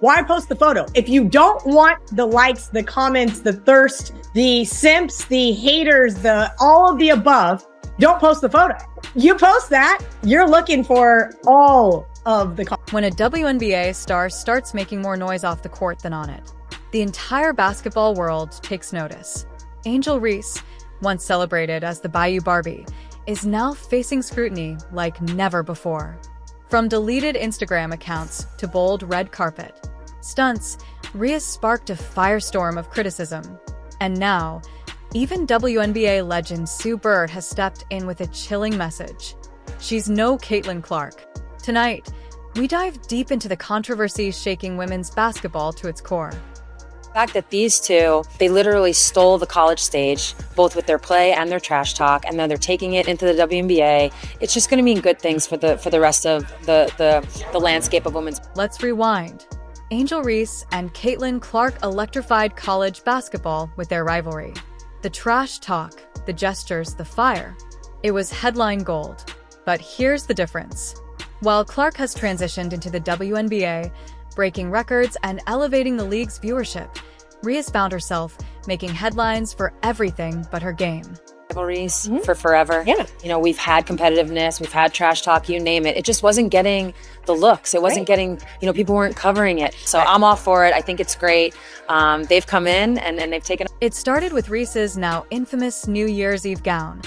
Why post the photo? If you don't want the likes, the comments, the thirst, the simps, the haters, all of the above, don't post the photo. You post that, you're looking for all of the comments. When a WNBA star starts making more noise off the court than on it, the entire basketball world takes notice. Angel Reese, once celebrated as the Bayou Barbie, is now facing scrutiny like never before. From deleted Instagram accounts to bold red carpet stunts, Rhea sparked a firestorm of criticism. And now, even WNBA legend Sue Bird has stepped in with a chilling message. She's no Caitlin Clark. Tonight, we dive deep into the controversy shaking women's basketball to its core. The fact that these two, they literally stole the college stage, both with their play and their trash talk, and then they're taking it into the WNBA. It's just going to mean good things for the rest of the landscape of women's. Let's rewind. Angel Reese and Caitlin Clark electrified college basketball with their rivalry. The trash talk, the gestures, the fire. It was headline gold. But here's the difference. While Clark has transitioned into the WNBA, breaking records and elevating the league's viewership, Rhea's found herself making headlines for everything but her game. Rivalries for forever. Yeah. You know, we've had competitiveness, we've had trash talk, you name it. It just wasn't getting the looks. It wasn't getting, people weren't covering it. So I'm all for it. I think it's great. They've come in and they've taken. It started with Reese's now infamous New Year's Eve gown,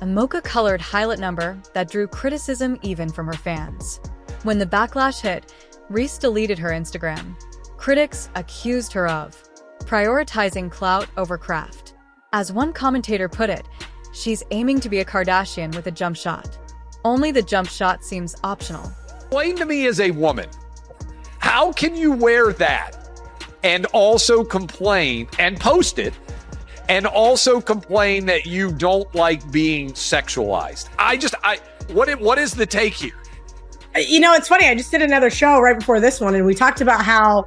a mocha-colored highlight number that drew criticism even from her fans. When the backlash hit, Reese deleted her Instagram. Critics accused her of prioritizing clout over craft. As one commentator put it, she's aiming to be a Kardashian with a jump shot. Only the jump shot seems optional. Explain to me as a woman, how can you wear that and also complain and post it and also complain that you don't like being sexualized? What is the take here? It's funny. I just did another show right before this one, and we talked about how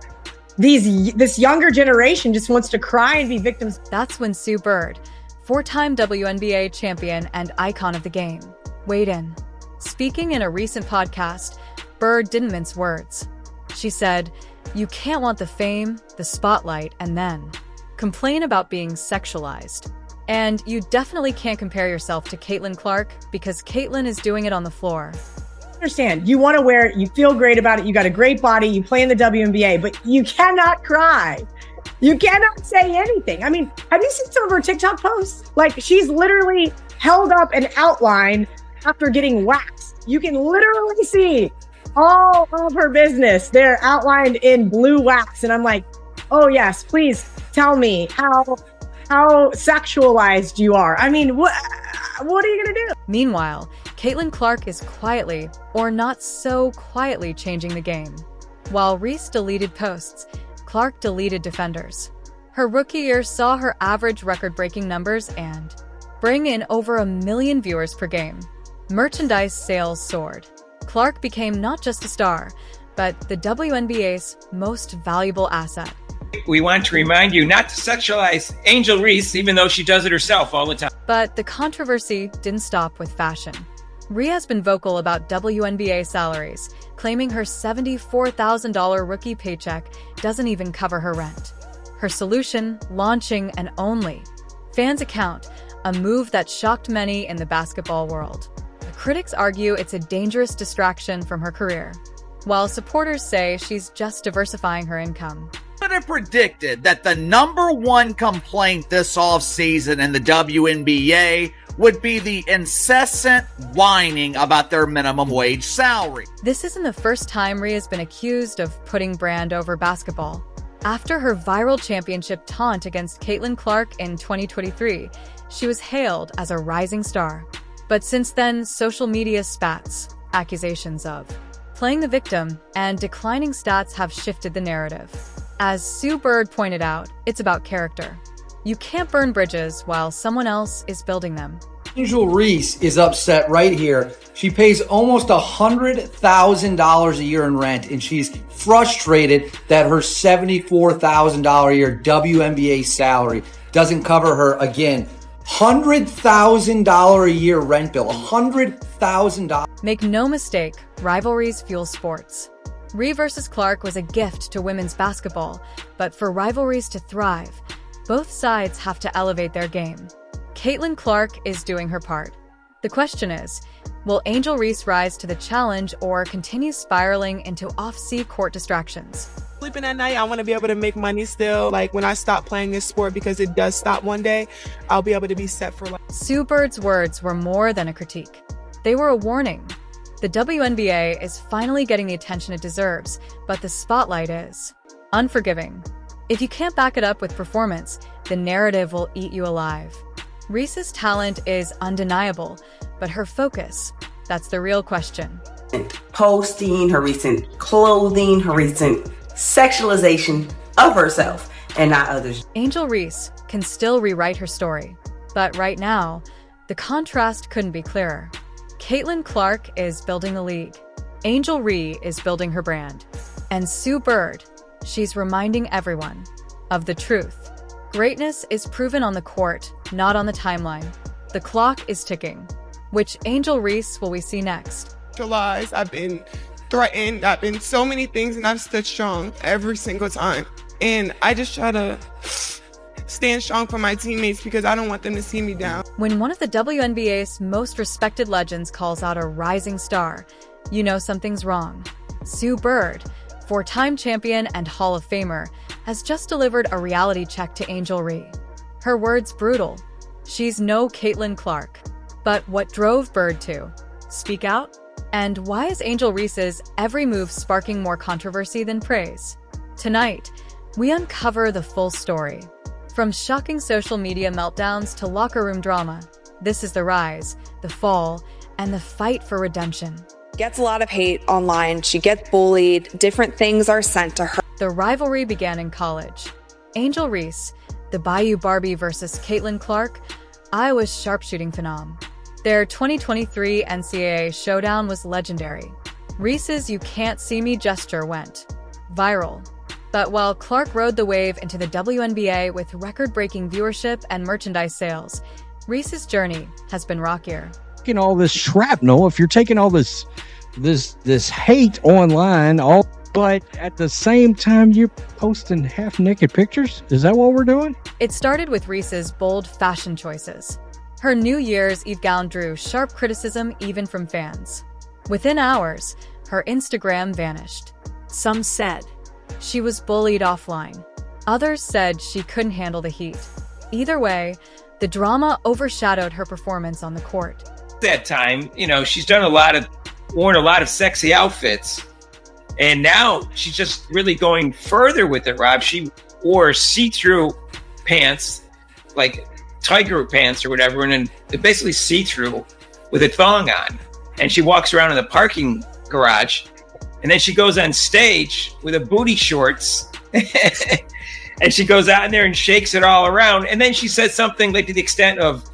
this younger generation just wants to cry and be victims. That's when Sue Bird, four-time WNBA champion and icon of the game, weighed in. Speaking in a recent podcast, Bird didn't mince words. She said, "You can't want the fame, the spotlight, and then complain about being sexualized. And you definitely can't compare yourself to Caitlin Clark because Caitlin is doing it on the floor." Understand, you want to wear it, you feel great about it, you got a great body, you play in the WNBA, but you cannot cry. You cannot say anything. I mean, have you seen some of her TikTok posts? Like, she's literally held up an outline after getting waxed. You can literally see all of her business there outlined in blue wax. And I'm like, oh yes, please tell me how sexualized you are. I mean, what are you gonna do? Meanwhile, Caitlin Clark is quietly, or not so quietly, changing the game. While Reese deleted posts, Clark deleted defenders. Her rookie year saw her average record-breaking numbers and bring in over 1 million viewers per game. Merchandise sales soared. Clark became not just a star, but the WNBA's most valuable asset. We want to remind you not to sexualize Angel Reese, even though she does it herself all the time. But the controversy didn't stop with fashion. Rhea has been vocal about WNBA salaries, claiming her $74,000 rookie paycheck doesn't even cover her rent. Her solution, launching an Only Fans account, a move that shocked many in the basketball world. Critics argue it's a dangerous distraction from her career, while supporters say she's just diversifying her income. Could have predicted that the #1 complaint this offseason in the WNBA would be the incessant whining about their minimum wage salary. This isn't the first time Rhea's been accused of putting brand over basketball. After her viral championship taunt against Caitlin Clark in 2023, she was hailed as a rising star. But since then, social media spats, accusations of playing the victim, and declining stats have shifted the narrative. As Sue Bird pointed out, it's about character. You can't burn bridges while someone else is building them. Angel Reese is upset right here. She pays almost $100,000 a year in rent, and she's frustrated that her $74,000 a year WNBA salary doesn't cover her, again, $100,000 a year rent bill, $100,000. Make no mistake, rivalries fuel sports. Rhee versus Clark was a gift to women's basketball, but for rivalries to thrive, both sides have to elevate their game. Caitlin Clark is doing her part. The question is, will Angel Reese rise to the challenge or continue spiraling into off-sea court distractions? Sleeping at night, I want to be able to make money still. Like when I stop playing this sport, because it does stop one day, I'll be able to be set for life. Sue Bird's words were more than a critique. They were a warning. The WNBA is finally getting the attention it deserves, but the spotlight is unforgiving. If you can't back it up with performance, the narrative will eat you alive. Reese's talent is undeniable, but her focus, that's the real question. Posting, her recent clothing, her recent sexualization of herself and not others. Angel Reese can still rewrite her story, but right now, the contrast couldn't be clearer. Caitlin Clark is building the league. Angel Reese is building her brand. And Sue Bird, she's reminding everyone of the truth. Greatness is proven on the court, not on the timeline. The clock is ticking. Which Angel Reese will we see next? I've been threatened. I've been so many things, and I've stood strong every single time. And I just try to stand strong for my teammates because I don't want them to see me down. When one of the WNBA's most respected legends calls out a rising star, you know something's wrong. Sue Bird, four-time champion and Hall of Famer, has just delivered a reality check to Angel Reese. Her words brutal. She's no Caitlin Clark. But what drove Bird to speak out? And why is Angel Reese's every move sparking more controversy than praise? Tonight, we uncover the full story. From shocking social media meltdowns to locker room drama, this is the rise, the fall, and the fight for redemption. Gets a lot of hate online. She gets bullied. Different things are sent to her. The rivalry began in college. Angel Reese, the Bayou Barbie versus Caitlin Clark, Iowa's sharpshooting phenom. Their 2023 NCAA showdown was legendary. Reese's "you can't see me" gesture went viral. But while Clark rode the wave into the WNBA with record-breaking viewership and merchandise sales, Reese's journey has been rockier. Taking all this shrapnel, if you're taking all this hate online, but at the same time you're posting half-naked pictures? Is that what we're doing? It started with Reese's bold fashion choices. Her New Year's Eve gown drew sharp criticism even from fans. Within hours, her Instagram vanished. Some said she was bullied offline. Others said she couldn't handle the heat. Either way, the drama overshadowed her performance on the court. That time, she's worn a lot of sexy outfits. And now she's just really going further with it, Rob. She wore see-through pants, like tiger pants or whatever, and then they're basically see-through with a thong on. And she walks around in the parking garage. And then she goes on stage with a booty shorts and she goes out in there and shakes it all around. And then she says something like to the extent of,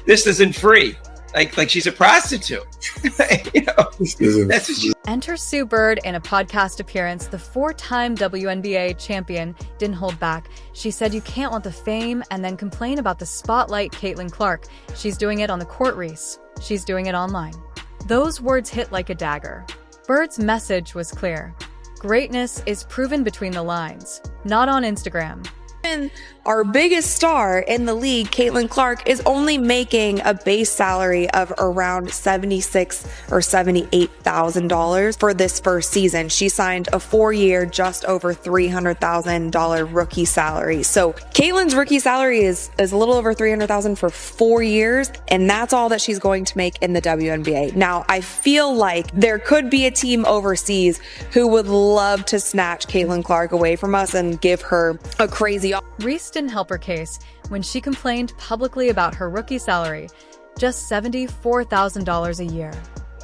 "This isn't free." Like she's a prostitute. That's what she. Enter Sue Bird in a podcast appearance. The four-time WNBA champion didn't hold back. She said you can't want the fame and then complain about the spotlight. Caitlin Clark, she's doing it on the court, Reese. She's doing it online. Those words hit like a dagger. Bird's message was clear. Greatness is proven between the lines, not on Instagram. Our biggest star in the league, Caitlin Clark, is only making a base salary of around $76,000 or $78,000 for this first season. She signed a 4-year, just over $300,000 rookie salary. So Caitlin's rookie salary is a little over $300,000 for 4 years, and that's all that she's going to make in the WNBA. Now, I feel like there could be a team overseas who would love to snatch Caitlin Clark away from us and give her a crazy. Reese didn't help her case when she complained publicly about her rookie salary, just $74,000 a year.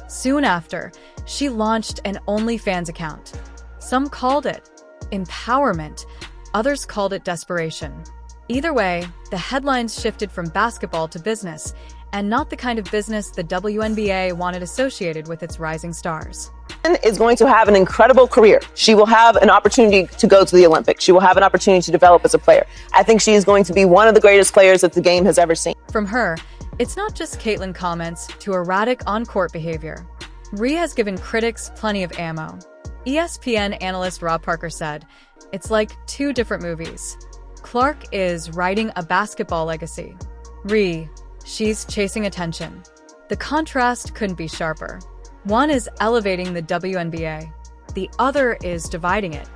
Soon after, she launched an OnlyFans account. Some called it empowerment, others called it desperation. Either way, the headlines shifted from basketball to business, and not the kind of business the WNBA wanted associated with its rising stars. Is going to have an incredible career. She will have an opportunity to go to the Olympics. She will have an opportunity to develop as a player. I think she is going to be one of the greatest players that the game has ever seen. From her, it's not just Caitlin comments to erratic on-court behavior. Rhee has given critics plenty of ammo. ESPN analyst Rob Parker said, "It's like two different movies. Clark is writing a basketball legacy. Rhee, she's chasing attention. The contrast couldn't be sharper. One is elevating the WNBA. The other is dividing it."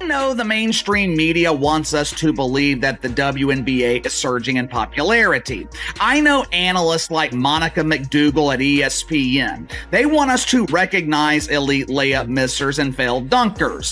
I know the mainstream media wants us to believe that the WNBA is surging in popularity. I know analysts like Monica McDougal at ESPN. They want us to recognize elite layup missers and failed dunkers.